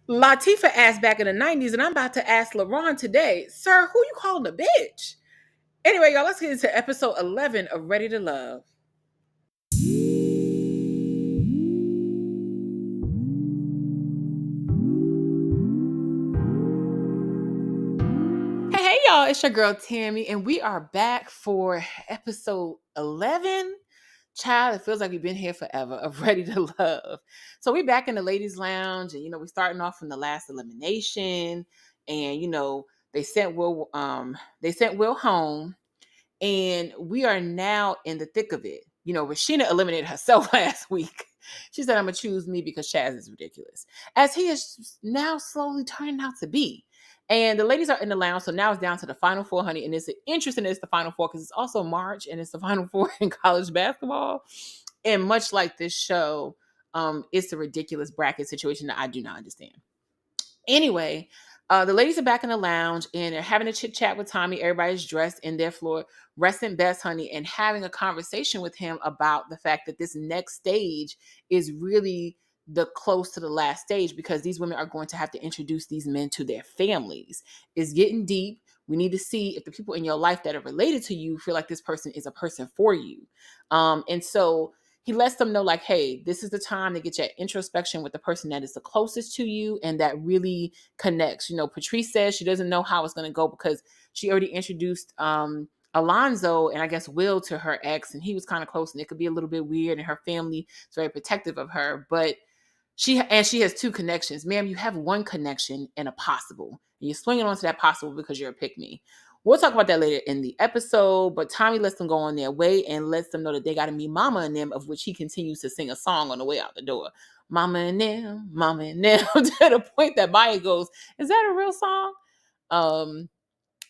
Latifah asked back in the 90s, and I'm about to ask LaRon today, sir, who you calling a bitch? Anyway, y'all, let's get into episode 11 of Ready to Love. Hey, y'all, it's your girl Tammy, and we are back for episode 11. Child, it feels like we've been here forever of Ready to Love. So we're back in the ladies' lounge, and we're starting off from the last elimination, and they sent Will home, and we are now in the thick of it. Rashina eliminated herself last week. She said, I'm going to choose me because Chaz is ridiculous, as he is now slowly turning out to be. And the ladies are in the lounge, so now it's down to the final four, honey. And it's interesting, it's the final four because it's also March and it's the final four in college basketball. And much like this show, it's a ridiculous bracket situation that I do not understand. Anyway, the ladies are back in the lounge and they're having a chit chat with Tommy. Everybody's dressed in their floor, resting best, honey, and having a conversation with him about the fact that this next stage is really the close to the last stage because these women are going to have to introduce these men to their families. It's getting deep. We need to see if the people in your life that are related to you feel like this person is a person for you. And so he lets them know, like, hey, this is the time to get your introspection with the person that is the closest to you and that really connects. Patrice says she doesn't know how it's going to go because she already introduced Alonzo and I guess Will to her ex, and he was kind of close, and it could be a little bit weird, and her family is very protective of her. But she has two connections. Ma'am, you have one connection and a possible. And you're swinging onto that possible because you're a pick-me. We'll talk about that later in the episode, but Tommy lets them go on their way and lets them know that they got to meet Mama and them, of which he continues to sing a song on the way out the door. Mama and them, to the point that Maya goes, is that a real song?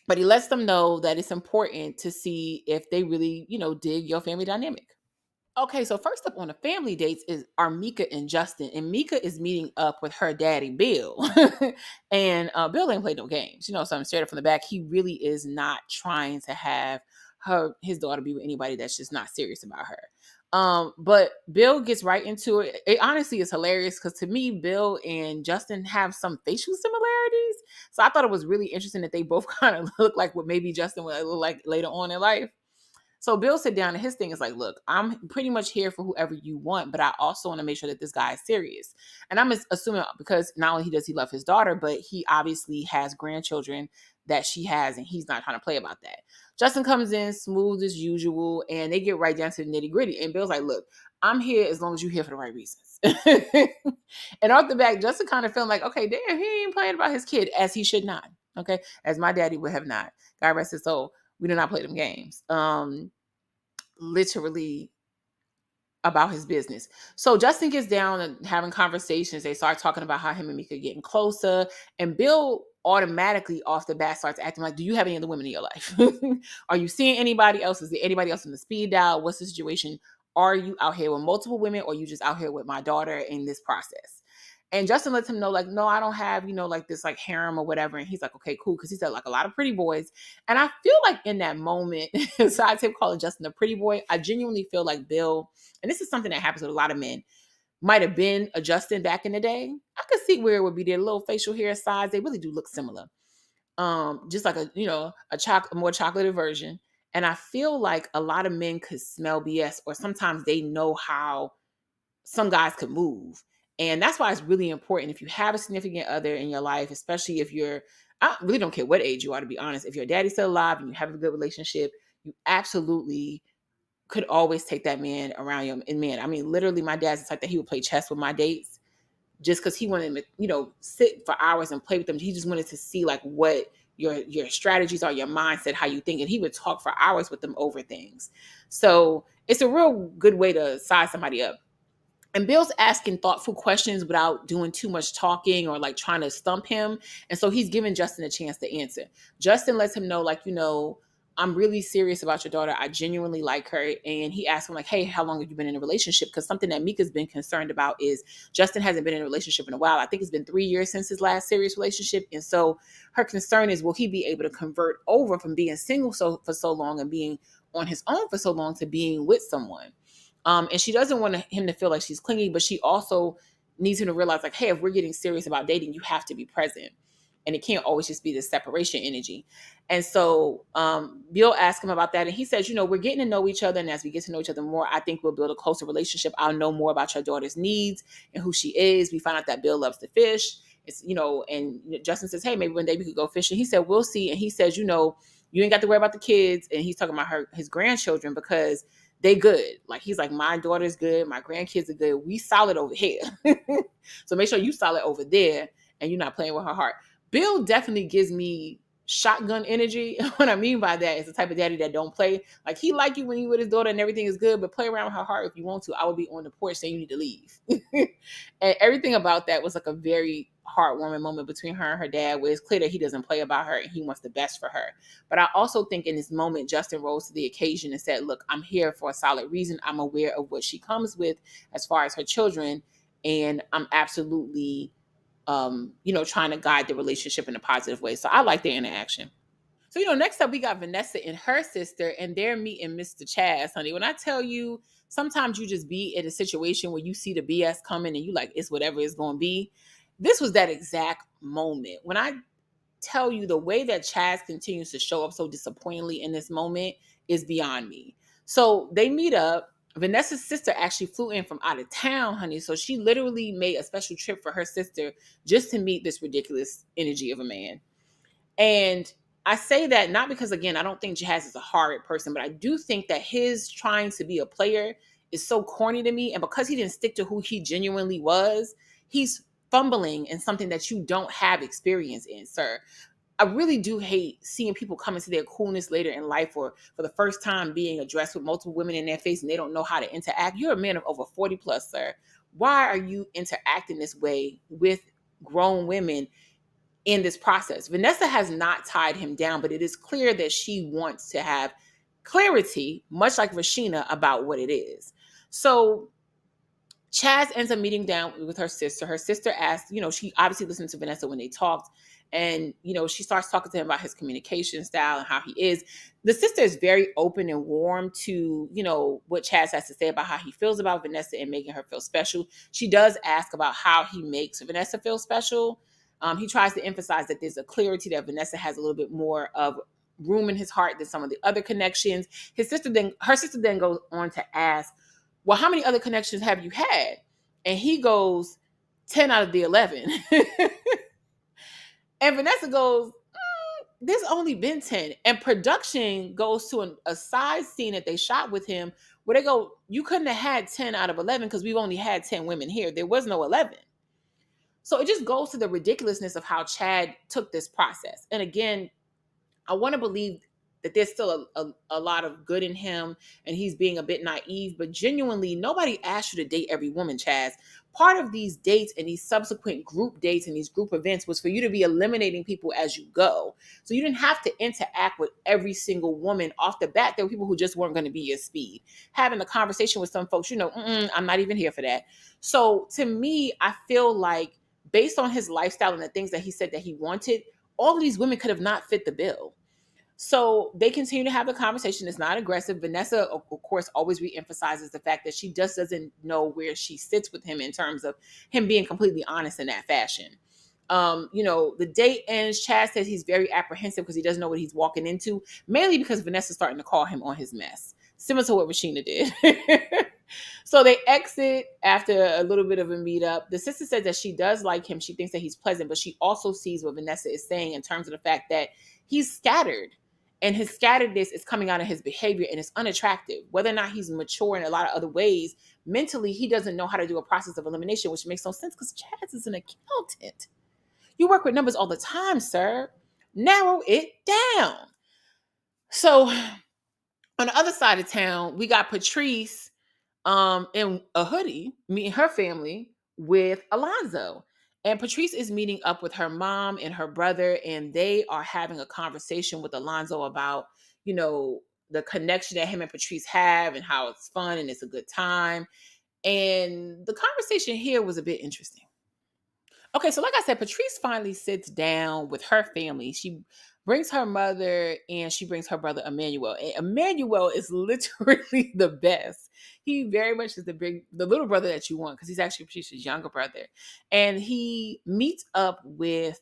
But he lets them know that it's important to see if they really, dig your family dynamic. Okay, so first up on the family dates are Mika and Justin, and Mika is meeting up with her daddy Bill, and Bill ain't played no games. So I'm straight up from the back. He really is not trying to have his daughter be with anybody that's just not serious about her. But Bill gets right into it. It honestly is hilarious because to me, Bill and Justin have some facial similarities. So I thought it was really interesting that they both kind of look like what maybe Justin would look like later on in life. So Bill sit down and his thing is like, look, I'm pretty much here for whoever you want, but I also want to make sure that this guy is serious. And I'm assuming because not only does he love his daughter, but he obviously has grandchildren that she has, and he's not trying to play about that. Justin comes in smooth as usual, and they get right down to the nitty gritty. And Bill's like, look, I'm here as long as you're here for the right reasons. And off the back, Justin kind of feeling like, okay, damn, he ain't playing about his kid as he should not. Okay, as my daddy would have not. God rest his soul. We do not play them games. Literally about his business. So Justin gets down and having conversations. They start talking about how him and Mika are getting closer. And Bill automatically off the bat starts acting like, do you have any other women in your life? Are you seeing anybody else? Is there anybody else in the speed dial? What's the situation? Are you out here with multiple women or are you just out here with my daughter in this process? And Justin lets him know, like, no, I don't have, like this like harem or whatever. And he's like, okay, cool. Cause he said like a lot of pretty boys. And I feel like in that moment, so I kept calling Justin a pretty boy. I genuinely feel like Bill, and this is something that happens with a lot of men, might have been a Justin back in the day. I could see where it would be their little facial hair size. They really do look similar. Just like a more chocolatey version. And I feel like a lot of men could smell BS, or sometimes they know how some guys could move. And that's why it's really important if you have a significant other in your life, especially if I really don't care what age you are, to be honest. If your daddy's still alive and you have a good relationship, you absolutely could always take that man around you. And man, I mean, literally, my dad's the type that he would play chess with my dates just because he wanted to, sit for hours and play with them. He just wanted to see like what your strategies are, your mindset, how you think. And he would talk for hours with them over things. So it's a real good way to size somebody up. And Bill's asking thoughtful questions without doing too much talking or like trying to stump him. And so he's giving Justin a chance to answer. Justin lets him know, like, I'm really serious about your daughter. I genuinely like her. And he asked him like, hey, how long have you been in a relationship? Because something that Mika's been concerned about is Justin hasn't been in a relationship in a while. I think it's been 3 years since his last serious relationship. And so her concern is, will he be able to convert over from being single for so long and being on his own for so long to being with someone? And she doesn't want him to feel like she's clingy, but she also needs him to realize, like, hey, if we're getting serious about dating, you have to be present. And it can't always just be this separation energy. And so Bill asked him about that. And he says, we're getting to know each other. And as we get to know each other more, I think we'll build a closer relationship. I'll know more about your daughter's needs and who she is. We find out that Bill loves to fish. And Justin says, hey, maybe one day we could go fishing. He said, we'll see. And he says, you ain't got to worry about the kids. And he's talking about his grandchildren, because they good. Like, he's like, my daughter's good. My grandkids are good. We solid over here. So make sure you solid over there and you're not playing with her heart. Bill definitely gives me shotgun energy. What I mean by that is the type of daddy that don't play. Like, he like you when you with his daughter and everything is good, but play around with her heart if you want to. I would be on the porch saying you need to leave. And everything about that was like a very heartwarming moment between her and her dad, where it's clear that he doesn't play about her and he wants the best for her. But I also think in this moment, Justin rose to the occasion and said, look, I'm here for a solid reason. I'm aware of what she comes with as far as her children. And I'm absolutely trying to guide the relationship in a positive way. So I like their interaction. So, next up we got Vanessa and her sister, and they're meeting Mr. Chaz, honey. When I tell you, sometimes you just be in a situation where you see the BS coming and you like, it's whatever it's going to be. This was that exact moment. When I tell you, the way that Chaz continues to show up so disappointingly in this moment is beyond me. So they meet up. Vanessa's sister actually flew in from out of town, honey. So she literally made a special trip for her sister just to meet this ridiculous energy of a man. And I say that not because, again, I don't think Jazz is a horrid person, but I do think that his trying to be a player is so corny to me. And because he didn't stick to who he genuinely was, he's fumbling in something that you don't have experience in, sir. I really do hate seeing people come into their coolness later in life, or for the first time being addressed with multiple women in their face and they don't know how to interact. You're a man of over 40 plus, sir. Why are you interacting this way with grown women in this process? Vanessa has not tied him down, but it is clear that she wants to have clarity, much like Rashina, about what it is. So Chaz ends up meeting down with her sister. Her sister asked, she obviously listened to Vanessa when they talked. And, she starts talking to him about his communication style and how he is. The sister is very open and warm to, what Chaz has to say about how he feels about Vanessa and making her feel special. She does ask about how he makes Vanessa feel special. He tries to emphasize that there's a clarity that Vanessa has a little bit more of room in his heart than some of the other connections. Her sister then goes on to ask, well, how many other connections have you had? And he goes, 10 out of the 11. And Vanessa goes, there's only been 10. And production goes to a side scene that they shot with him where they go, you couldn't have had 10 out of 11 because we've only had 10 women here. There was no 11. So it just goes to the ridiculousness of how Chad took this process. And again, I want to believe that there's still a lot of good in him and he's being a bit naive, but genuinely, nobody asked you to date every woman, Chaz. Part of these dates and these subsequent group dates and these group events was for you to be eliminating people as you go. So you didn't have to interact with every single woman off the bat. There were people who just weren't going to be your speed. Having a conversation with some folks, I'm not even here for that. So to me, I feel like based on his lifestyle and the things that he said that he wanted, all of these women could have not fit the bill. So they continue to have the conversation. It's not aggressive. Vanessa, of course, always reemphasizes the fact that she just doesn't know where she sits with him in terms of him being completely honest in that fashion. The date ends. Chad says he's very apprehensive because he doesn't know what he's walking into, mainly because Vanessa's starting to call him on his mess, similar to what Rashina did. So they exit after a little bit of a meetup. The sister says that she does like him. She thinks that he's pleasant, but she also sees what Vanessa is saying in terms of the fact that he's scattered. And his scatteredness is coming out of his behavior and it's unattractive. Whether or not he's mature in a lot of other ways, mentally, he doesn't know how to do a process of elimination, which makes no sense because Chaz is an accountant. You work with numbers all the time, sir. Narrow it down. So on the other side of town, we got Patrice in a hoodie meeting her family with Alonzo. And Patrice is meeting up with her mom and her brother, and they are having a conversation with Alonzo about, the connection that him and Patrice have and how it's fun and it's a good time. And the conversation here was a bit interesting. Okay, so like I said, Patrice finally sits down with her family. She brings her mother and she brings her brother Emmanuel. And Emmanuel is literally the best. He very much is the little brother that you want because he's actually Patrice's younger brother. And he meets up with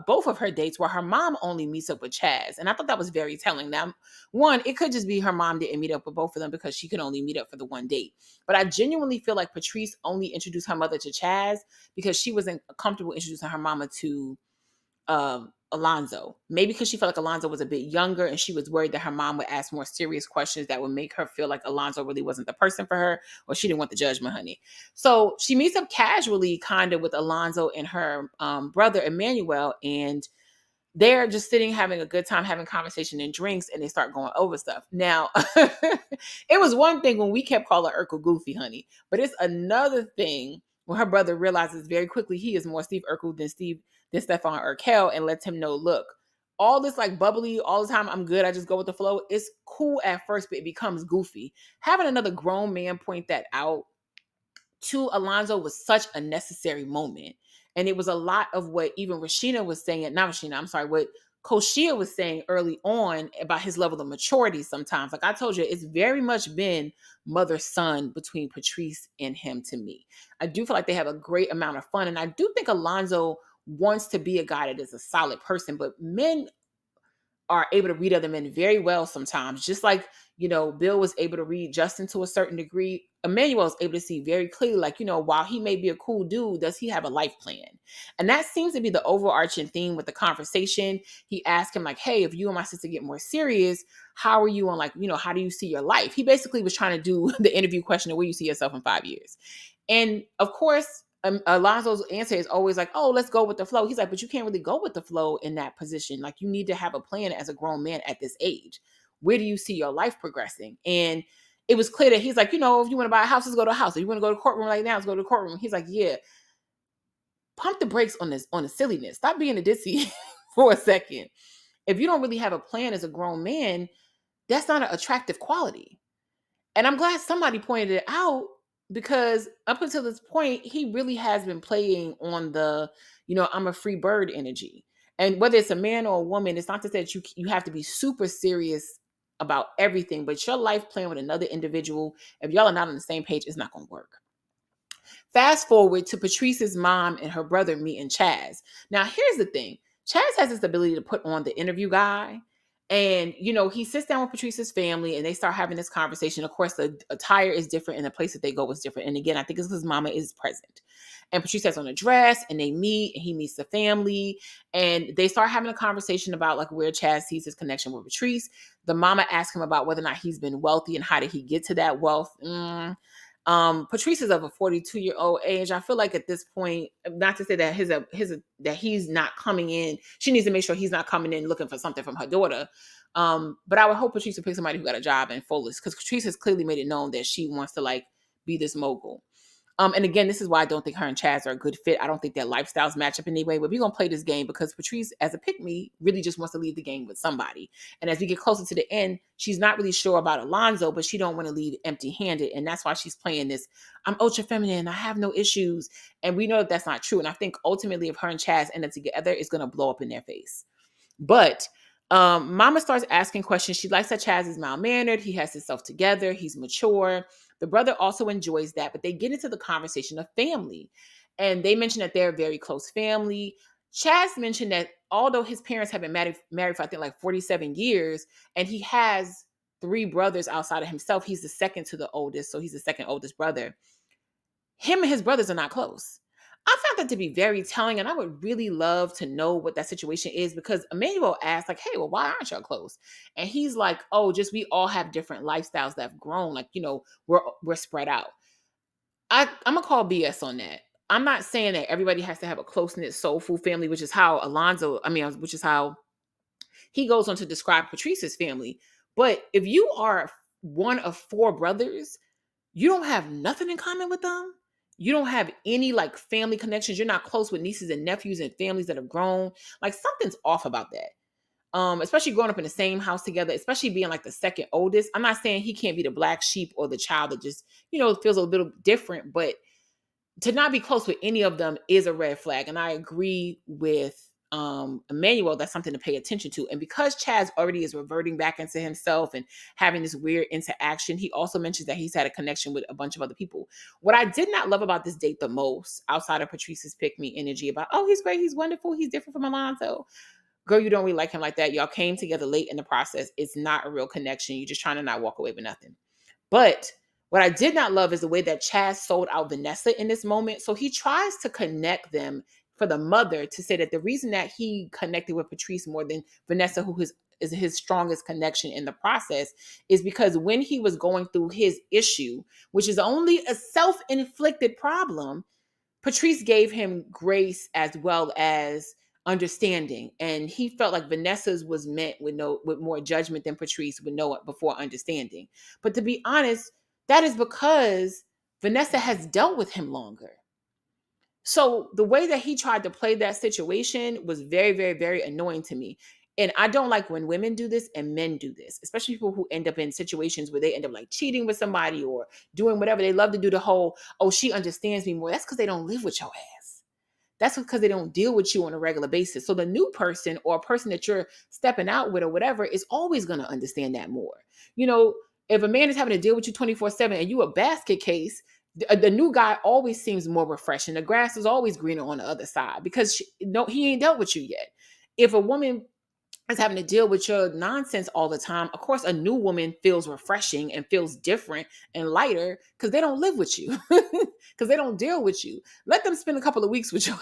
both of her dates where her mom only meets up with Chaz. And I thought that was very telling. Now, one, it could just be her mom didn't meet up with both of them because she could only meet up for the one date. But I genuinely feel like Patrice only introduced her mother to Chaz because she wasn't comfortable introducing her mama to Alonzo. Maybe because she felt like Alonzo was a bit younger and she was worried that her mom would ask more serious questions that would make her feel like Alonzo really wasn't the person for her, or she didn't want the judgment, honey. So she meets up casually, kind of, with Alonzo and her brother Emmanuel, and they're just sitting having a good time having conversation and drinks, and they start going over stuff. Now, it was one thing when we kept calling Urkel goofy, honey, but it's another thing when her brother realizes very quickly he is more Steve Urkel than Stefan Urkel, and lets him know, look, all this like bubbly all the time, I'm good, I just go with the flow. It's cool at first, but it becomes goofy. Having another grown man point that out to Alonzo was such a necessary moment. And it was a lot of what even Rashina was saying, not Rashina, I'm sorry, what Koshia was saying early on about his level of maturity sometimes. Like I told you, it's very much been mother-son between Patrice and him to me. I do feel like they have a great amount of fun. And I do think Alonzo wants to be a guy that is a solid person, but men are able to read other men very well sometimes. Just like, Bill was able to read Justin to a certain degree. Emmanuel is able to see very clearly, like, while he may be a cool dude, does he have a life plan? And that seems to be the overarching theme with the conversation. He asked him, like, hey, if you and my sister get more serious, how are you on, like, how do you see your life? He basically was trying to do the interview question of where you see yourself in 5 years. And of course, Alonzo's answer is always like, oh, let's go with the flow. He's like, but you can't really go with the flow in that position. Like, you need to have a plan as a grown man at this age. Where do you see your life progressing? And it was clear that he's like, if you want to buy a house, let's go to a house. If you want to go to the courtroom right now, let's go to the courtroom. He's like, yeah, pump the brakes on the silliness. Stop being a ditzy for a second. If you don't really have a plan as a grown man, that's not an attractive quality. And I'm glad somebody pointed it out, because up until this point, he really has been playing on the, I'm a free bird energy. And whether it's a man or a woman, it's not to say that you have to be super serious about everything, but your life plan with another individual, if y'all are not on the same page, it's not going to work. Fast forward to Patrice's mom and her brother meeting Chaz. Now, here's the thing. Chaz has this ability to put on the interview guy. And, he sits down with Patrice's family and they start having this conversation. Of course, the attire is different and the place that they go is different. And again, I think it's because mama is present. And Patrice has on a dress and they meet and he meets the family. And they start having a conversation about like where Chaz sees his connection with Patrice. The mama asks him about whether or not he's been wealthy and how did he get to that wealth. Patrice is of a 42-year-old age. I feel like at this point, not to say that that he's not coming in. She needs to make sure he's not coming in looking for something from her daughter. But I would hope Patrice would pick somebody who got a job in fullest, because Patrice has clearly made it known that she wants to like be this mogul. And again, this is why I don't think her and Chaz are a good fit. I don't think their lifestyles match up in any way, but we're going to play this game because Patrice, as a pick-me, really just wants to leave the game with somebody. And as we get closer to the end, she's not really sure about Alonzo, but she don't want to leave empty-handed. And that's why she's playing this, I'm ultra feminine, I have no issues. And we know that that's not true. And I think ultimately if her and Chaz end up together, it's going to blow up in their face. But Mama starts asking questions. She likes that Chaz is mild-mannered. He has himself together. He's mature. The brother also enjoys that, but they get into the conversation of family. And they mention that they're a very close family. Chaz mentioned that although his parents have been married for, I think, like 47 years, and he has 3 brothers outside of himself, he's the second to the oldest, so he's the second oldest brother. Him and his brothers are not close. I found that to be very telling, and I would really love to know what that situation is, because Emmanuel asked, like, hey, well, why aren't y'all close? And he's like, oh, just we all have different lifestyles that have grown. Like, we're spread out. I'm going to call BS on that. I'm not saying that everybody has to have a close-knit, soulful family, which is how which is how he goes on to describe Patrice's family. But if you are one of 4 brothers, you don't have nothing in common with them. You don't have any like family connections. You're not close with nieces and nephews and families that have grown. Like something's off about that. Especially growing up in the same house together, especially being like the second oldest. I'm not saying he can't be the black sheep or the child that just, feels a little different, but to not be close with any of them is a red flag. And I agree with Emmanuel, that's something to pay attention to. And because Chaz already is reverting back into himself and having this weird interaction, he also mentions that he's had a connection with a bunch of other people. What I did not love about this date the most, outside of Patrice's pick me energy about, oh, he's great, he's wonderful, he's different from Alonzo. Girl, you don't really like him like that. Y'all came together late in the process. It's not a real connection. You're just trying to not walk away with nothing. But what I did not love is the way that Chaz sold out Vanessa in this moment. So he tries to connect them for the mother to say that the reason that he connected with Patrice more than Vanessa, who is his strongest connection in the process, is because when he was going through his issue, which is only a self-inflicted problem, Patrice gave him grace as well as understanding, and he felt like Vanessa's was met with more judgment than Patrice would know it before understanding. But to be honest, that is because Vanessa has dealt with him longer. So the way that he tried to play that situation was very, very, very annoying to me. And I don't like when women do this and men do this, especially people who end up in situations where they end up like cheating with somebody or doing whatever. They love to do the whole, oh, she understands me more. That's because they don't live with your ass. That's because they don't deal with you on a regular basis. So the new person or a person that you're stepping out with or whatever is always going to understand that more. You know, if a man is having to deal with you 24/7 and you a basket case, the new guy always seems more refreshing. The grass is always greener on the other side because no, he ain't dealt with you yet. If a woman is having to deal with your nonsense all the time, of course, a new woman feels refreshing and feels different and lighter because they don't live with you, because they don't deal with you. Let them spend a couple of weeks with you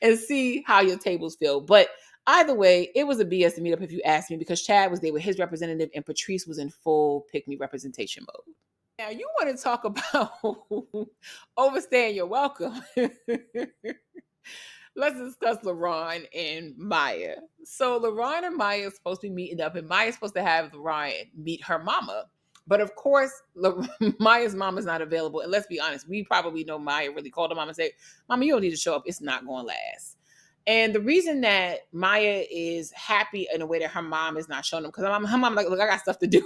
and see how your tables feel. But either way, it was a BS meetup if you ask me, because Chad was there with his representative and Patrice was in full pick me representation mode. Now, you want to talk about overstaying your welcome. Let's discuss Laron and Mya. So Laron and Mya are supposed to be meeting up, and Maya's supposed to have Laron meet her mama. But of course, Maya's mom is not available. And let's be honest, we probably know Mya really called her mom and said, Mama, you don't need to show up. It's not going to last. And the reason that Mya is happy in a way that her mom is not showing them, because her mom like, look, I got stuff to do.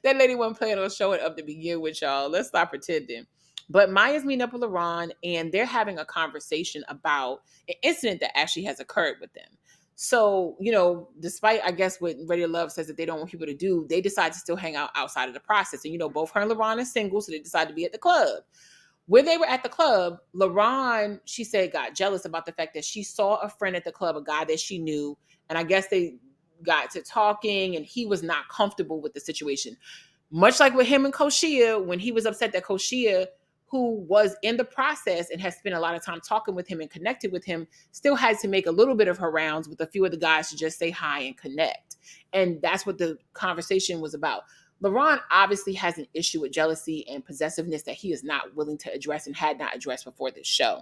That lady wasn't planning on showing up to begin with, y'all. Let's stop pretending. But Maya's meeting up with LaRon, and they're having a conversation about an incident that actually has occurred with them. So, you know, despite, I guess, what Radio Love says that they don't want people to do, they decide to still hang out outside of the process. And, you know, both her and LaRon are single, so they decide to be at the club. When they were at the club, LaRon, she said, got jealous about the fact that she saw a friend at the club, a guy that she knew, and I guess they got to talking, and he was not comfortable with the situation. Much like with him and Koshia, when he was upset that Koshia, who was in the process and has spent a lot of time talking with him and connected with him, still had to make a little bit of her rounds with a few of the guys to just say hi and connect. And that's what the conversation was about. LaRon obviously has an issue with jealousy and possessiveness that he is not willing to address and had not addressed before this show.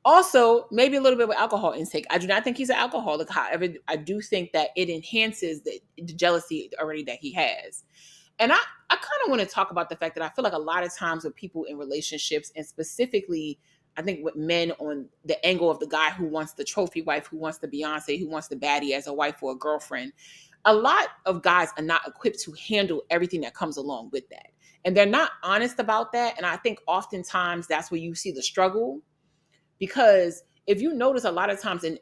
Also, maybe a little bit with alcohol intake. I do not think he's an alcoholic. However, I do think that it enhances the jealousy already that he has. And I kind of want to talk about the fact that I feel like a lot of times with people in relationships, and specifically, I think with men on the angle of the guy who wants the trophy wife, who wants the Beyonce, who wants the baddie as a wife or a girlfriend, a lot of guys are not equipped to handle everything that comes along with that. And they're not honest about that. And I think oftentimes that's where you see the struggle. Because if you notice a lot of times, and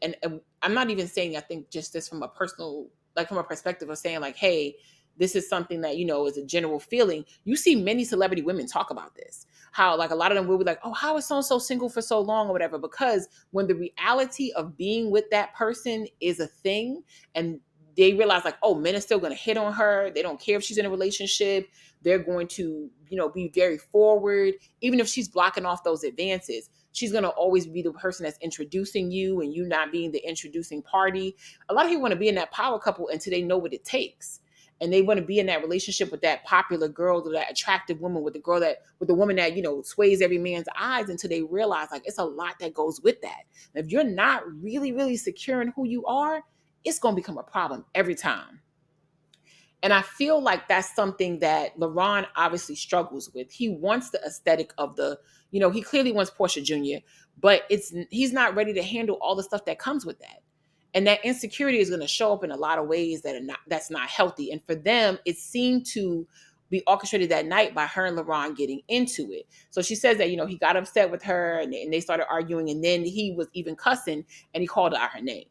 I'm not even saying, I think just this from a personal, like from a perspective of saying like, hey, this is something that, you know, is a general feeling. You see many celebrity women talk about this. How like a lot of them will be like, oh, how is so-and-so single for so long or whatever? Because when the reality of being with that person is a thing, and they realize like, oh, men are still going to hit on her. They don't care if she's in a relationship. They're going to, you know, be very forward. Even if she's blocking off those advances, she's going to always be the person that's introducing you and you not being the introducing party. A lot of people want to be in that power couple until they know what it takes. And they want to be in that relationship with that popular girl or that attractive woman, with the woman that, you know, sways every man's eyes, until they realize like it's a lot that goes with that. If you're not really, really secure in who you are, it's going to become a problem every time. And I feel like that's something that LaRon obviously struggles with. He wants the aesthetic of the, you know, he clearly wants Portia Jr., but he's not ready to handle all the stuff that comes with that. And that insecurity is going to show up in a lot of ways that's not healthy. And for them, it seemed to be orchestrated that night by her and LaRon getting into it. So she says that, he got upset with her and they started arguing, and then he was even cussing and he called out her name.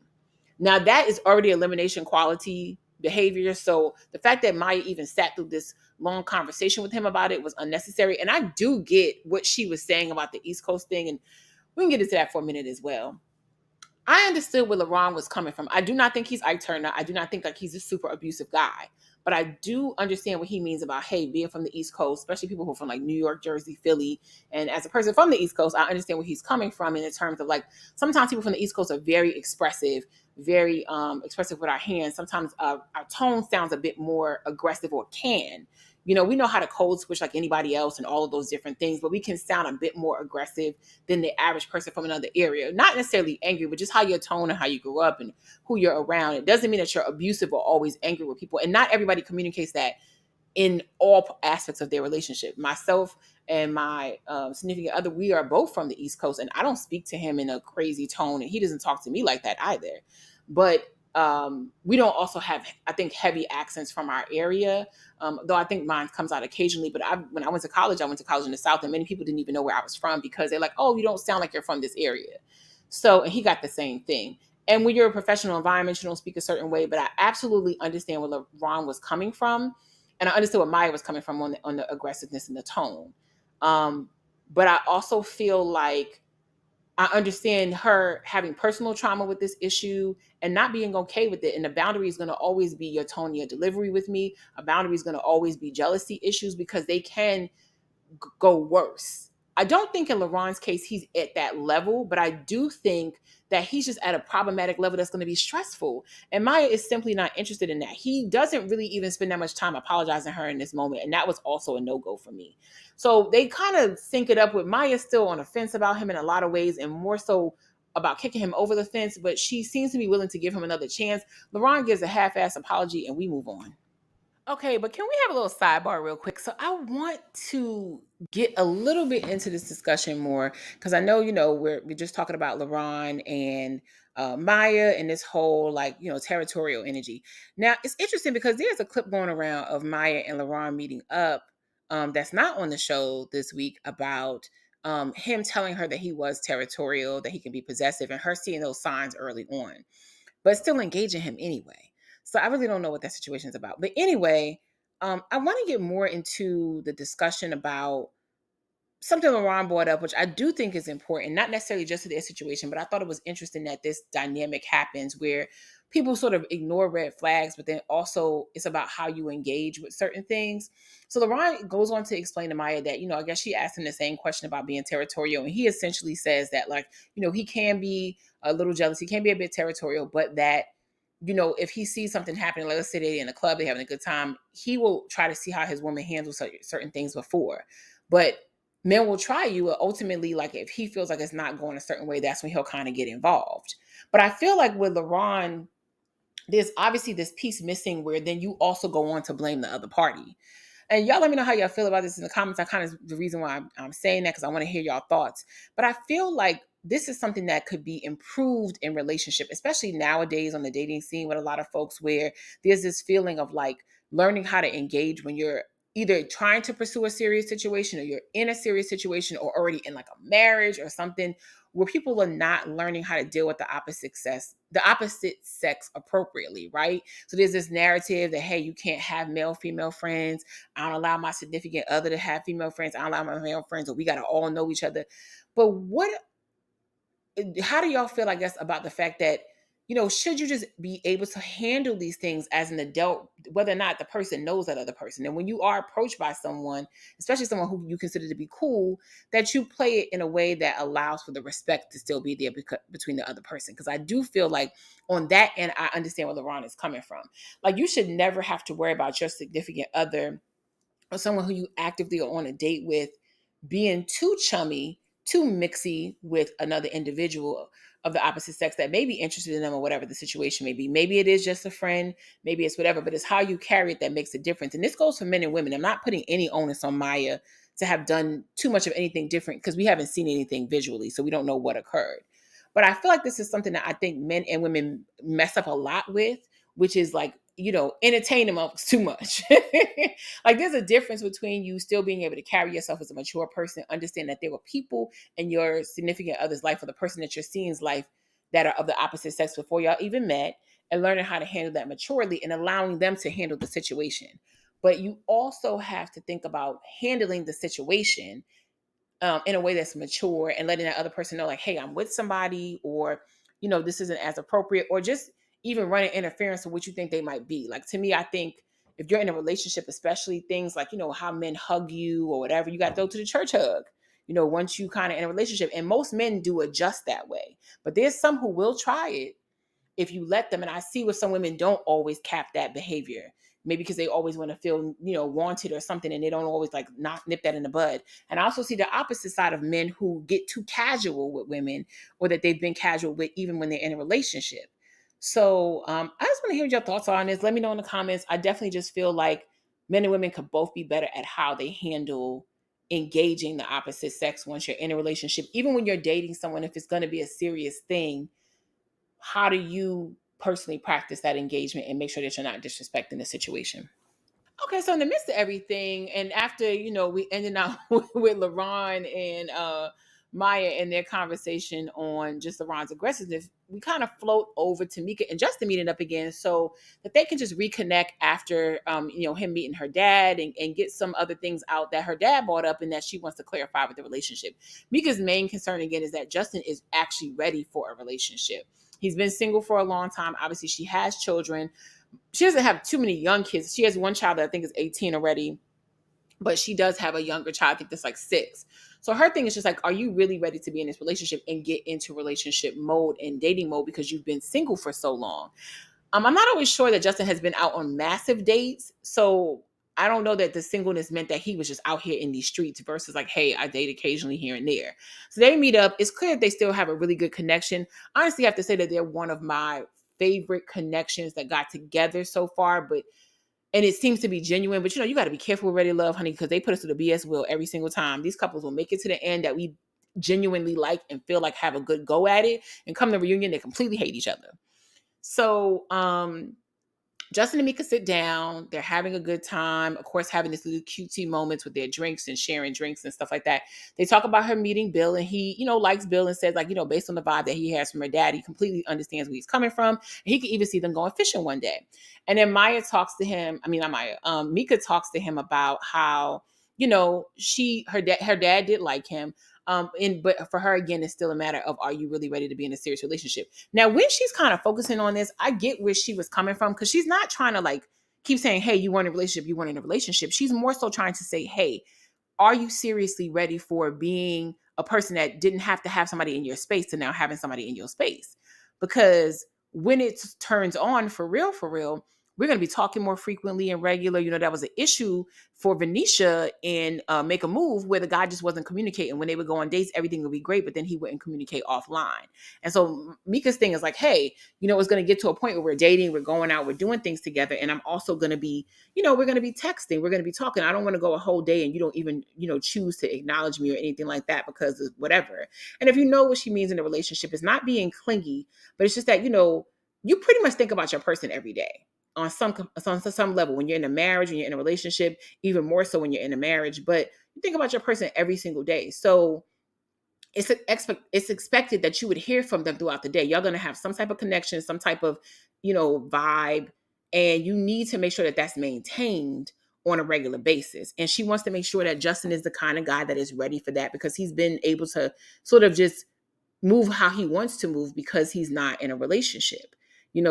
Now that is already elimination quality behavior. So the fact that Mya even sat through this long conversation with him about it was unnecessary. And I do get what she was saying about the East Coast thing. And we can get into that for a minute as well. I understood where LaRon was coming from. I do not think he's Ike Turner. I do not think like he's a super abusive guy. But I do understand what he means about, hey, being from the East Coast, especially people who are from like New York, Jersey, Philly. And as a person from the East Coast, I understand where he's coming from in terms of like, sometimes people from the East Coast are very expressive, very expressive with our hands. Sometimes our tone sounds a bit more aggressive, or can. We know how to code switch like anybody else and all of those different things, but we can sound a bit more aggressive than the average person from another area. Not necessarily angry, but just how your tone and how you grew up and who you're around. It doesn't mean that you're abusive or always angry with people. And not everybody communicates that in all aspects of their relationship. Myself and my significant other, we are both from the East Coast, and I don't speak to him in a crazy tone, and he doesn't talk to me like that either. But we don't also have, I think, heavy accents from our area, though I think mine comes out occasionally. But when I went to college in the South, and many people didn't even know where I was from because they're like, oh, you don't sound like you're from this area. So, and he got the same thing. And when you're in a professional environment, you don't speak a certain way. But I absolutely understand where LaRon was coming from. And I understood what Mya was coming from on the aggressiveness and the tone. But I also feel like I understand her having personal trauma with this issue and not being okay with it. And the boundary is going to always be your tone, your delivery with me. A boundary is going to always be jealousy issues because they can go worse. I don't think in LaRon's case he's at that level, but I do think that he's just at a problematic level that's going to be stressful. And Mya is simply not interested in that. He doesn't really even spend that much time apologizing to her in this moment. And that was also a no-go for me. So they kind of sync it up with Mya still on the fence about him in a lot of ways, and more so about kicking him over the fence, but she seems to be willing to give him another chance. LaRon gives a half-ass apology and we move on. Okay, but can we have a little sidebar real quick? So I want to get a little bit into this discussion more because I know, we're just talking about LaRon and Mya and this whole like, territorial energy. Now it's interesting because there's a clip going around of Mya and LaRon meeting up that's not on the show this week about him telling her that he was territorial, that he can be possessive, and her seeing those signs early on but still engaging him anyway. So I really don't know what that situation is about. But anyway, I want to get more into the discussion about something LaRon brought up, which I do think is important, not necessarily just to their situation, but I thought it was interesting that this dynamic happens where people sort of ignore red flags, but then also it's about how you engage with certain things. So LaRon goes on to explain to Mya that, I guess she asked him the same question about being territorial. And he essentially says that, like, he can be a little jealous, he can be a bit territorial, but that, if he sees something happening, like let's say they're in a club, they're having a good time, he will try to see how his woman handles certain things before. But men will try you, and ultimately, like if he feels like it's not going a certain way, that's when he'll kind of get involved. But I feel like with LaRon, there's obviously this piece missing where then you also go on to blame the other party. And y'all let me know how y'all feel about this in the comments. I kind of the reason why I'm saying that because I want to hear y'all thoughts. But I feel like this is something that could be improved in relationship, especially nowadays on the dating scene with a lot of folks where there's this feeling of like learning how to engage when you're either trying to pursue a serious situation or you're in a serious situation or already in like a marriage or something where people are not learning how to deal with the opposite sex appropriately, right? So there's this narrative that, hey, you can't have male, female friends. I don't allow my significant other to have female friends. I don't allow my male friends, or we got to all know each other. But how do y'all feel, I guess, about the fact that, should you just be able to handle these things as an adult, whether or not the person knows that other person? And when you are approached by someone, especially someone who you consider to be cool, that you play it in a way that allows for the respect to still be there between the other person. Because I do feel like on that end, I understand where LaRon is coming from. Like you should never have to worry about your significant other or someone who you actively are on a date with being too chummy, too mixy with another individual of the opposite sex that may be interested in them or whatever the situation may be. Maybe it is just a friend, maybe it's whatever, but it's how you carry it that makes a difference. And this goes for men and women. I'm not putting any onus on Mya to have done too much of anything different because we haven't seen anything visually, so we don't know what occurred. But I feel like this is something that I think men and women mess up a lot with, which is like entertain them too much. Like there's a difference between you still being able to carry yourself as a mature person, understand that there were people in your significant other's life or the person that you're seeing's life that are of the opposite sex before y'all even met, and learning how to handle that maturely and allowing them to handle the situation. But you also have to think about handling the situation in a way that's mature and letting that other person know, like, hey, I'm with somebody, or, this isn't as appropriate, or just even running interference with what you think they might be. Like, to me, I think if you're in a relationship, especially things like, how men hug you or whatever, you got to go to the church hug. Once you kind of in a relationship, and most men do adjust that way, but there's some who will try it if you let them. And I see where some women don't always cap that behavior, maybe because they always want to feel, wanted or something, and they don't always like not nip that in the bud. And I also see the opposite side of men who get too casual with women, or that they've been casual with even when they're in a relationship. So I just want to hear what your thoughts are on this. Let me know in the comments. I definitely just feel like men and women could both be better at how they handle engaging the opposite sex once you're in a relationship, even when you're dating someone. If it's going to be a serious thing, how do you personally practice that engagement and make sure that you're not disrespecting the situation? Okay, so in the midst of everything, and after we ended out with LaRon and Maya and their conversation on just LaRon's aggressiveness, we kind of float over to Mika and Justin meeting up again, so that they can just reconnect after him meeting her dad, and get some other things out that her dad brought up and that she wants to clarify with the relationship. Mika's main concern again is that Justin is actually ready for a relationship. He's been single for a long time. Obviously, she has children. She doesn't have too many young kids. She has one child that I think is 18 already, but she does have a younger child, I think that's like 6. So her thing is just like, are you really ready to be in this relationship and get into relationship mode and dating mode because you've been single for so long? I'm not always sure that Justin has been out on massive dates. So I don't know that the singleness meant that he was just out here in these streets versus like, hey, I date occasionally here and there. So they meet up. It's clear that they still have a really good connection. Honestly, I have to say that they're one of my favorite connections that got together so far, and it seems to be genuine. But you got to be careful with Ready Love, honey, because they put us through the BS wheel every single time. These couples will make it to the end that we genuinely like and feel like have a good go at it, and come to reunion, they completely hate each other. So Justin and Mika sit down. They're having a good time. Of course, having this little cutesy moments with their drinks and sharing drinks and stuff like that. They talk about her meeting Bill, and he, likes Bill and says, like, based on the vibe that he has from her dad, he completely understands where he's coming from. And he could even see them going fishing one day. And then Maya talks to him. I mean, not Maya. Mika talks to him about how, her dad did like him. But for her, again, it's still a matter of, are you really ready to be in a serious relationship? Now, when she's kind of focusing on this, I get where she was coming from, because she's not trying to like keep saying, hey, you want a relationship, you want in a relationship. She's more so trying to say, hey, are you seriously ready for being a person that didn't have to have somebody in your space to now having somebody in your space? Because when it turns on for real, we're going to be talking more frequently and regular. That was an issue for Venetia in Make a Move, where the guy just wasn't communicating. When they would go on dates, everything would be great, but then he wouldn't communicate offline. And so Mika's thing is like, hey, it's going to get to a point where we're dating, we're going out, we're doing things together. And I'm also going to be, we're going to be texting, we're going to be talking. I don't want to go a whole day and you don't even, choose to acknowledge me or anything like that because of whatever. And if you know what she means in a relationship, it's not being clingy, but it's just that, you pretty much think about your person every day on some level. When you're in a marriage, when you're in a relationship, even more so when you're in a marriage, but you think about your person every single day. So it's expected that you would hear from them throughout the day. Y'all going to have some type of connection, some type of, vibe, and you need to make sure that that's maintained on a regular basis. And she wants to make sure that Justin is the kind of guy that is ready for that, because he's been able to sort of just move how he wants to move because he's not in a relationship.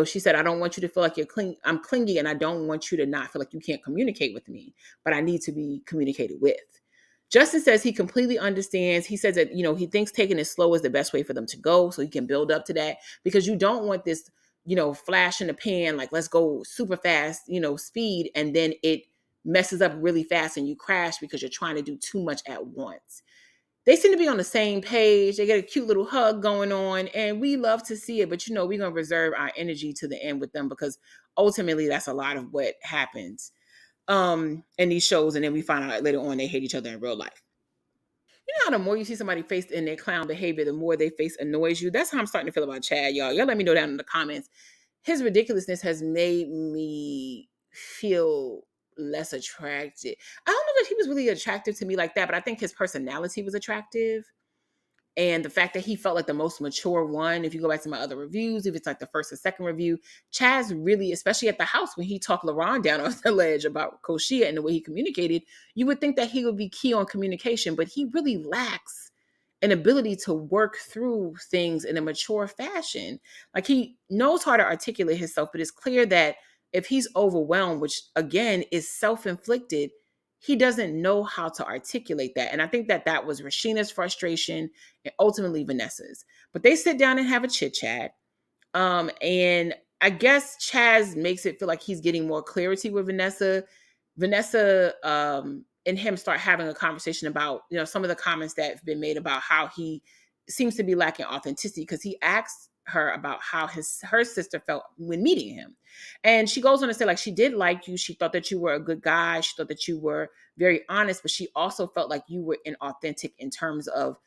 She said, I don't want you to feel like I'm clingy, and I don't want you to not feel like you can't communicate with me, but I need to be communicated with. Justin says he completely understands. He says that, he thinks taking it slow is the best way for them to go, so he can build up to that, because you don't want this, flash in the pan, like, let's go super fast, speed, and then it messes up really fast and you crash because you're trying to do too much at once. They seem to be on the same page. They get a cute little hug going on, and we love to see it. But, we're going to reserve our energy to the end with them, because ultimately that's a lot of what happens in these shows. And then we find out later on they hate each other in real life. How the more you see somebody face in their clown behavior, the more they face annoys you. That's how I'm starting to feel about Chad, y'all. Y'all let me know down in the comments. his ridiculousness has made me feel less attracted. I don't know that he was really attractive to me like that, but I think his personality was attractive. And the fact that he felt like the most mature one, if you go back to my other reviews, if it's like the first or second review, Chaz really, especially at the house when he talked Laron down off the ledge about Koshia and the way he communicated, you would think that he would be key on communication, but he really lacks an ability to work through things in a mature fashion. Like he knows how to articulate himself, but it's clear that if he's overwhelmed, which again is self-inflicted, he doesn't know how to articulate that. And I think that that was Rashina's frustration and ultimately Vanessa's. But they sit down and have a chit chat. And I guess Chaz makes it feel like he's getting more clarity with Vanessa. Vanessa and him start having a conversation about, some of the comments that have been made about how he seems to be lacking authenticity, because he asks her about how her sister felt when meeting him. And she goes on to say, like, she did like you. She thought that you were a good guy. She thought that you were very honest, but she also felt like you were inauthentic in terms of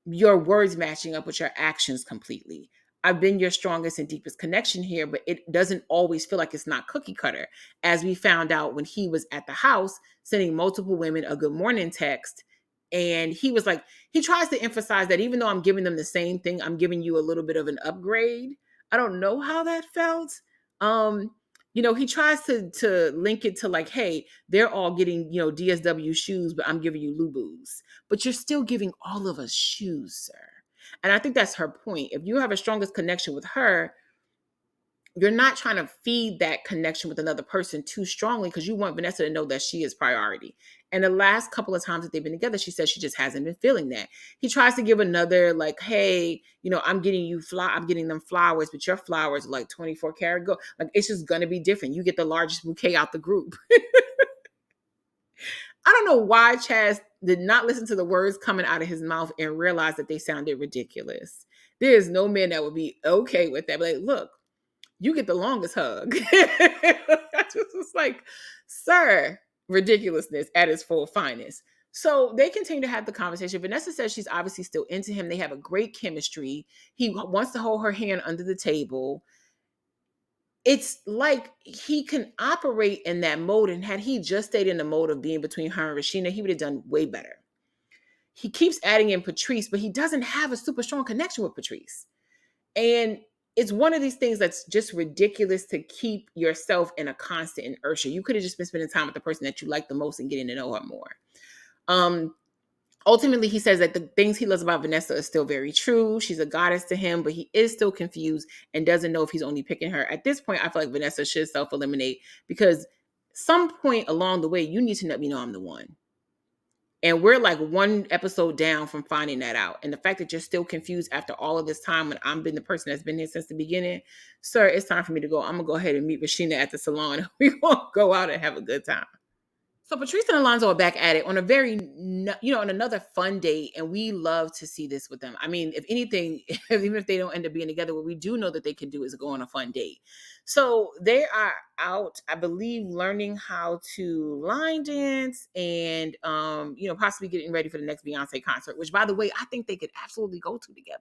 your words matching up with your actions completely. I've been your strongest and deepest connection here, but it doesn't always feel like it's not cookie cutter. As we found out when he was at the house sending multiple women a good morning text. And he was like, he tries to emphasize that even though I'm giving them the same thing, I'm giving you a little bit of an upgrade. I don't know how that felt. He tries to link it to like, hey, they're all getting, DSW shoes, but I'm giving you Lubus. But you're still giving all of us shoes, sir. And I think that's her point. If you have a strongest connection with her, you're not trying to feed that connection with another person too strongly, because you want Vanessa to know that she is priority. And the last couple of times that they've been together, she says she just hasn't been feeling that. He tries to give another like, hey, I'm getting them flowers, but your flowers are like 24 karat gold. Like, it's just going to be different. You get the largest bouquet out the group. I don't know why Chaz did not listen to the words coming out of his mouth and realize that they sounded ridiculous. There is no man that would be okay with that. But like, look, you get the longest hug. I just was like, sir, ridiculousness at its full finest. So they continue to have the conversation. Vanessa says she's obviously still into him. They have a great chemistry. He wants to hold her hand under the table. It's like he can operate in that mode. And had he just stayed in the mode of being between her and Rashina, he would have done way better. He keeps adding in Patrice, but he doesn't have a super strong connection with Patrice. And it's one of these things that's just ridiculous to keep yourself in a constant inertia. You could have just been spending time with the person that you like the most and getting to know her more. Ultimately, he says that the things he loves about Vanessa is still very true. She's a goddess to him, but he is still confused and doesn't know if he's only picking her. At this point, I feel like Vanessa should self-eliminate, because some point along the way, you need to let me know I'm the one. And we're like one episode down from finding that out. And the fact that you're still confused after all of this time, when I've been the person that's been here since the beginning, sir, it's time for me to go. I'm going to go ahead and meet Rashina at the salon. We're going to go out and have a good time. So Patrice and Alonzo are back at it on a very, on another fun date. And we love to see this with them. I mean, if anything, even if they don't end up being together, what we do know that they can do is go on a fun date. So they are out, I believe, learning how to line dance and, possibly getting ready for the next Beyonce concert, which, by the way, I think they could absolutely go to together.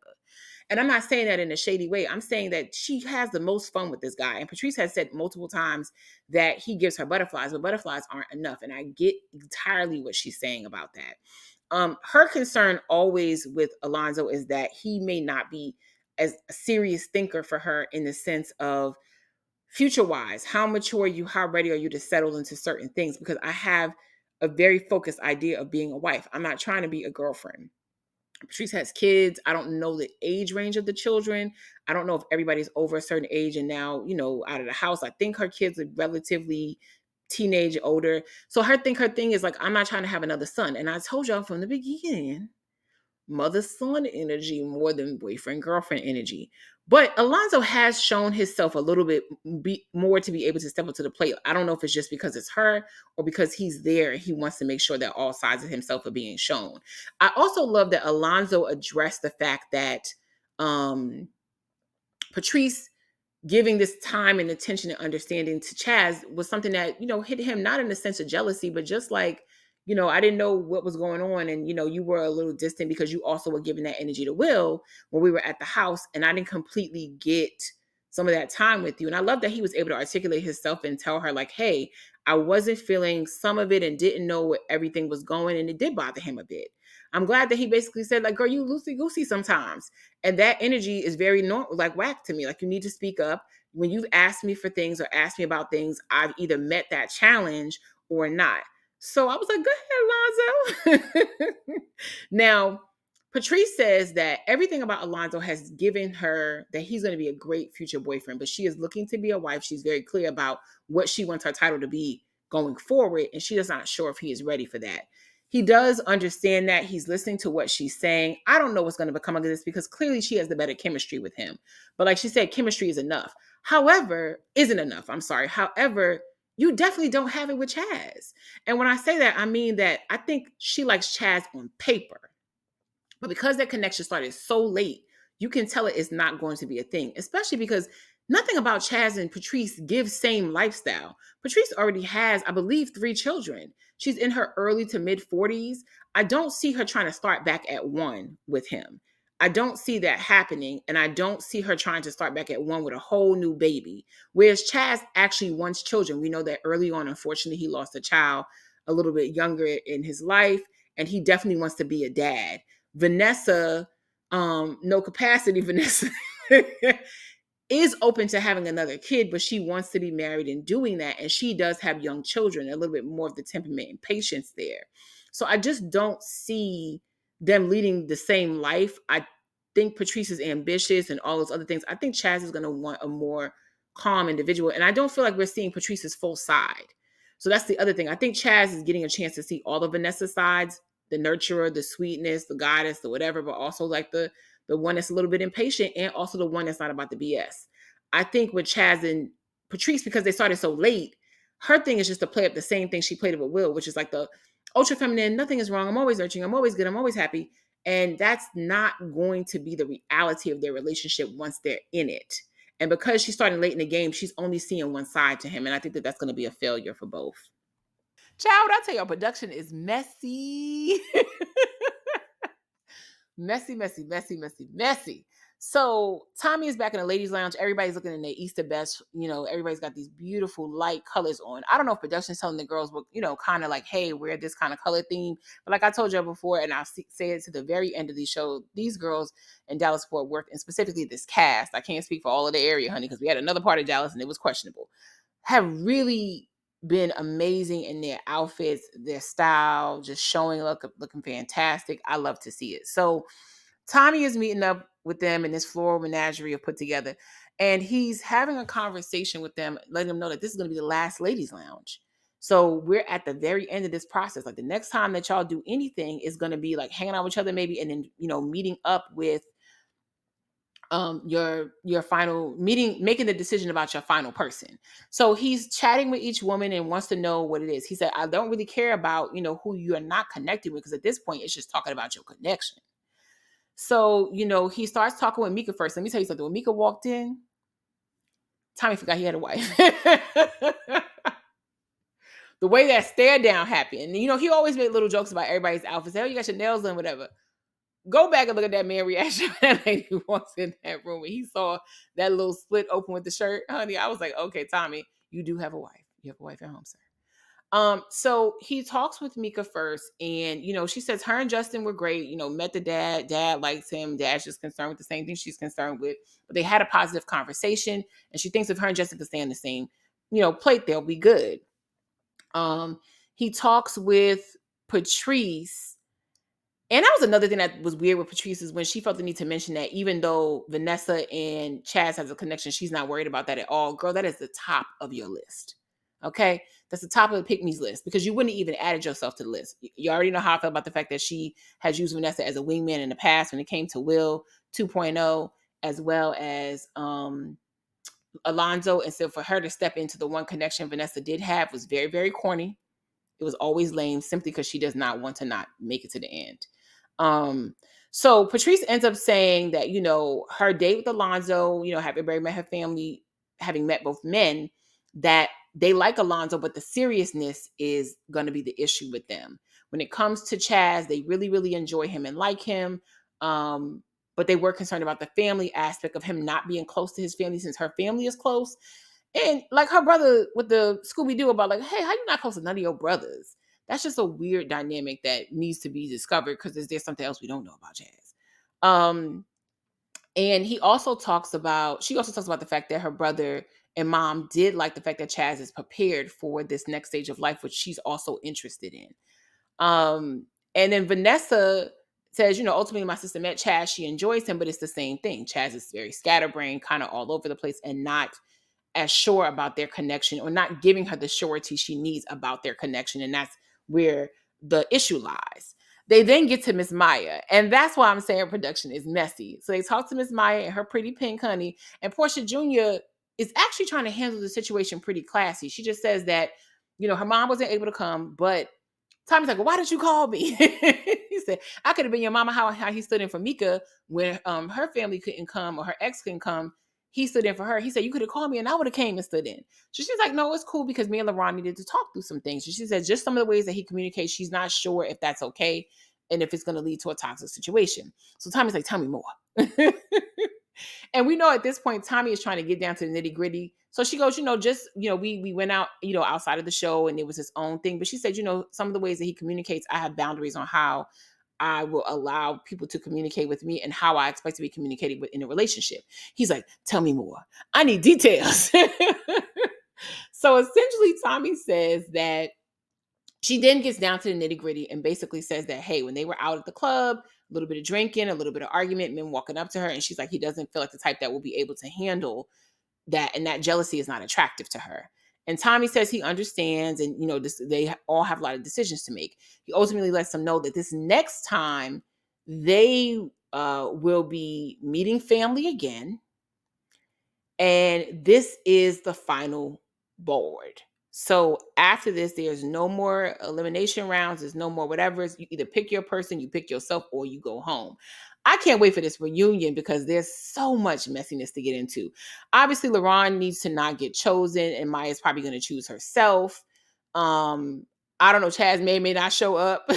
And I'm not saying that in a shady way. I'm saying that she has the most fun with this guy. And Patrice has said multiple times that he gives her butterflies, but butterflies aren't enough. And I get entirely what she's saying about that. Her concern always with Alonzo is that he may not be as a serious thinker for her, in the sense of future-wise, how mature are you, how ready are you to settle into certain things? Because I have a very focused idea of being a wife. I'm not trying to be a girlfriend. Patrice has kids. I don't know the age range of the children. I don't know if everybody's over a certain age and now, out of the house. I think her kids are relatively teenage older. So her thing is like, I'm not trying to have another son. And I told y'all from the beginning, mother-son energy more than boyfriend-girlfriend energy. But Alonzo has shown himself a little bit more to be able to step up to the plate. I don't know if it's just because it's her or because he's there and he wants to make sure that all sides of himself are being shown. I also love that Alonzo addressed the fact that Patrice giving this time and attention and understanding to Chaz was something that, hit him not in the sense of jealousy, but just like, I didn't know what was going on. And, you were a little distant, because you also were giving that energy to Will when we were at the house. And I didn't completely get some of that time with you. And I love that he was able to articulate himself and tell her, like, hey, I wasn't feeling some of it and didn't know what everything was going, and it did bother him a bit. I'm glad that he basically said, like, girl, you loosey goosey sometimes. And that energy is very normal, like whack to me. Like, you need to speak up. When you've asked me for things or asked me about things, I've either met that challenge or not. So I was like, go ahead, Alonzo. Now, Patrice says that everything about Alonzo has given her that he's going to be a great future boyfriend, but she is looking to be a wife. She's very clear about what she wants her title to be going forward, and she is not sure if he is ready for that. He does understand that. He's listening to what she's saying. I don't know what's going to become of this because clearly she has the better chemistry with him. But like she said, chemistry is enough. However, isn't enough. I'm sorry. However, you definitely don't have it with Chaz. And when I say that, I mean that I think she likes Chaz on paper. But because that connection started so late, you can tell it is not going to be a thing, especially because nothing about Chaz and Patrice gives same lifestyle. Patrice already has, I believe, 3 children. She's in her early to mid 40s. I don't see her trying to start back at one with him. I don't see that happening. And I don't see her trying to start back at one with a whole new baby. Whereas Chaz actually wants children. We know that early on, unfortunately, he lost a child a little bit younger in his life. And he definitely wants to be a dad. Vanessa, no capacity, Vanessa is open to having another kid, but she wants to be married and doing that. And she does have young children, a little bit more of the temperament and patience there. So I just don't see them leading the same life. I think Patrice is ambitious and all those other things. I think Chaz is going to want a more calm individual. And I don't feel like we're seeing Patrice's full side. So that's the other thing. I think Chaz is getting a chance to see all of Vanessa's sides, the nurturer, the sweetness, the goddess, the whatever, but also like the one that's a little bit impatient and also the one that's not about the BS. I think with Chaz and Patrice, because they started so late, her thing is just to play up the same thing she played it with Will, which is like the ultra feminine, nothing is wrong. I'm always nurturing. I'm always good. I'm always happy. And that's not going to be the reality of their relationship once they're in it. And because she's starting late in the game, she's only seeing one side to him. And I think that that's going to be a failure for both. Child, I tell you, our production is messy. Messy, messy, messy, messy, messy. So Tommy is back in the ladies' lounge. Everybody's looking in their Easter best. Everybody's got these beautiful light colors on. I don't know if production's telling the girls, kind of like, hey, wear this kind of color theme. But like I told you before, and I'll say it to the very end of the show, these girls in Dallas Fort Worth, and specifically this cast, I can't speak for all of the area, honey, because we had another part of Dallas and it was questionable, have really been amazing in their outfits, their style, just looking fantastic. I love to see it. So Tommy is meeting up with them in this floral menagerie of put together, and he's having a conversation with them, letting them know that this is going to be the last ladies' lounge. So we're at the very end of this process. Like the next time that y'all do anything is going to be like hanging out with each other, maybe, and then meeting up with your final meeting, making the decision about your final person. So he's chatting with each woman and wants to know what it is. He said, I don't really care about who you are not connected with, because at this point it's just talking about your connection. So he starts talking with Mika first. Let me tell you something. When Mika walked in, Tommy forgot he had a wife. The way that stare down happened, he always made little jokes about everybody's outfits. Hell, you got your nails done, whatever. Go back and look at that man reaction when that lady walks in that room and he saw that little split open with the shirt. Honey, I was like, okay, Tommy, you do have a wife. You have a wife at home, sir. So he talks with Mika first, and she says her and Justin were great. Met the dad. Dad likes him. Dad's just concerned with the same thing she's concerned with. But they had a positive conversation, and she thinks if her and Justin can stay on the same, plate, they'll be good. He talks with Patrice. And that was another thing that was weird with Patrice, is when she felt the need to mention that even though Vanessa and Chaz has a connection, she's not worried about that at all. Girl, that is the top of your list. Okay? That's the top of the pick-me's list, because you wouldn't even added yourself to the list. You already know how I felt about the fact that she has used Vanessa as a wingman in the past when it came to Will 2.0, as well as Alonzo. And so for her to step into the one connection Vanessa did have was very, very corny. It was always lame, simply because she does not want to not make it to the end. So Patrice ends up saying that, her date with Alonzo, having met her family, having met both men, that they like Alonzo, but the seriousness is going to be the issue with them. When it comes to Chaz, they really, really enjoy him and like him. but they were concerned about the family aspect of him not being close to his family since her family is close. And like her brother with the Scooby-Doo about like, hey, how you not close to none of your brothers? That's just a weird dynamic that needs to be discovered because there's something else we don't know about Chaz. And she also talks about the fact that her brother and mom did like the fact that Chaz is prepared for this next stage of life, which she's also interested in. And then Vanessa says, ultimately my sister met Chaz. She enjoys him, but it's the same thing. Chaz is very scatterbrained, kind of all over the place, and not as sure about their connection, or not giving her the surety she needs about their connection. And that's where the issue lies. They then get to Miss Mya, and that's why I'm saying production is messy. So they talk to Miss Mya and her pretty pink honey, and Portia Jr. is actually trying to handle the situation pretty classy. She just says that, her mom wasn't able to come, but Tommy's like, well, why didn't you call me? He said, I could have been your mama, how he stood in for Mika when her family couldn't come or her ex couldn't come. He stood in for her. He said, you could have called me and I would have came and stood in. So she's like, no, it's cool because me and Laron needed to talk through some things. So she said, just some of the ways that he communicates, she's not sure if that's okay and if it's going to lead to a toxic situation. So Tommy's like, tell me more. And we know at this point, Tommy is trying to get down to the nitty gritty. So she goes, we went out, outside of the show and it was his own thing. But she said, some of the ways that he communicates, I have boundaries on how I will allow people to communicate with me and how I expect to be communicated with in a relationship. He's like, tell me more. I need details. So essentially, Tommy says that she then gets down to the nitty gritty and basically says that, hey, when they were out at the club, a little bit of drinking, a little bit of argument, men walking up to her. And she's like, he doesn't feel like the type that will be able to handle that. And that jealousy is not attractive to her. And Tommy says he understands. And, they all have a lot of decisions to make. He ultimately lets them know that this next time they will be meeting family again. And this is the final board. So after this, there's no more elimination rounds. There's no more whatever. You either pick your person, you pick yourself, or you go home. I can't wait for this reunion because there's so much messiness to get into. Obviously, Laron needs to not get chosen, and Maya's probably going to choose herself. I don't know. Chaz may not show up.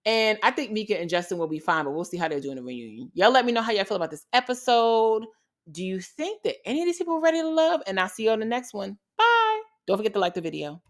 And I think Mika and Justin will be fine, but we'll see how they're doing the reunion. Y'all let me know how y'all feel about this episode. Do you think that any of these people are ready to love? And I'll see you on the next one. Bye. Don't forget to like the video.